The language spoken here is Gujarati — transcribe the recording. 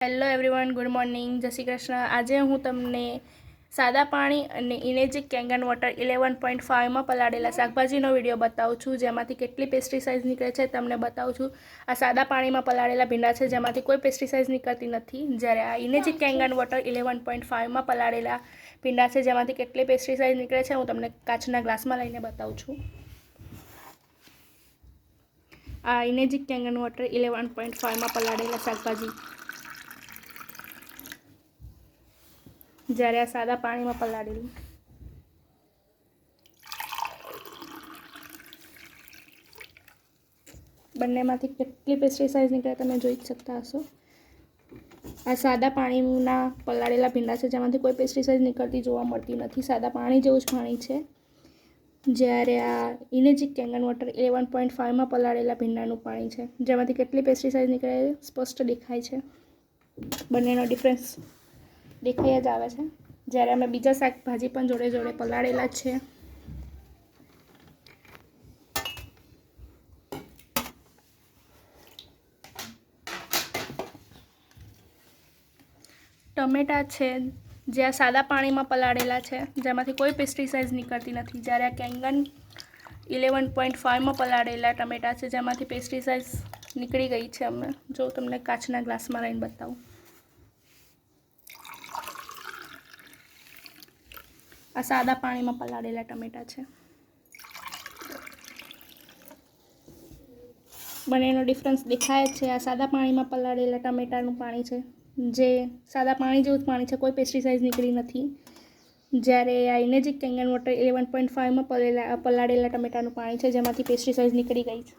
હેલો એવરીવન, ગુડ મોર્નિંગ, જય શ્રી કૃષ્ણ। આજે હું તમને સાદા પાણી અને ઇનેજિક કેંગન વોટર 11.5માં પલાળેલા શાકભાજીનો વિડીયો બતાવું છું, જેમાંથી કેટલી પેસ્ટિસાઇડ નીકળે છે તમને બતાવું છું। આ સાદા પાણીમાં પલાળેલા ભીંડા છે, જેમાંથી કોઈ પેસ્ટિસાઇડ નીકળતી નથી, જ્યારે આ ઇનેજિક કેંગન વોટર 11.5માં પલાળેલા ભીંડા છે, જેમાંથી કેટલી પેસ્ટિસાઇડ નીકળે છે હું તમને કાચના ગ્લાસમાં લઈને બતાવું છું। આ ઇનેજિક કેંગન વોટર 11.5માં પલાળેલા શાકભાજી, જ્યારે આ સાદા પાણીમાં પલાળેલું। બંનેમાંથી કેટલી પેસ્ટિસાઇડ નીકળે તમે જોઈ જ શકતા હશો। આ સાદા પાણીના પલાળેલા ભીંડા છે, જેમાંથી કોઈ પેસ્ટિસાઇડ નીકળતી જોવા મળતી નથી, સાદા પાણી જેવું જ પાણી છે। જ્યારે આ ઇનેજિક કેંગન વોટર 11.5માં પલાળેલા ભીંડાનું પાણી છે, જેમાંથી કેટલી પેસ્ટિસાઇડ નીકળે સ્પષ્ટ દેખાય છે। બંનેનો ડિફરન્સ દેખાઈ જ આવે છે। જ્યારે અમે બીજા શાકભાજી પણ જોડે જોડે પલાળેલા છે। ટમેટા છે, જે આ સાદા પાણીમાં પલાળેલા છે, જેમાંથી કોઈ પેસ્ટિસાઇડ નીકળતી નથી, જ્યારે આ કેંગન 11.5માં પલાળેલા ટમેટા છે, જેમાંથી પેસ્ટિસાઇડ નીકળી ગઈ છે। અમે જો તમને કાચના ગ્લાસમાં લઈને બતાવું। આ સાદા પાણીમાં પલાળેલા ટમેટા છે। બંનેનો ડિફરન્સ દેખાય જ છે। આ સાદા પાણીમાં પલાળેલા ટમેટાનું પાણી છે, જે સાદા પાણી જેવું જ પાણી છે, કોઈ પેસ્ટિસાઇડ નીકળી નથી, જ્યારે આ ઇનેજિક કેંગન વોટર 11.5માં પલાળેલા ટમેટાનું પાણી છે, જેમાંથી પેસ્ટિસાઇડ નીકળી ગઈ છે।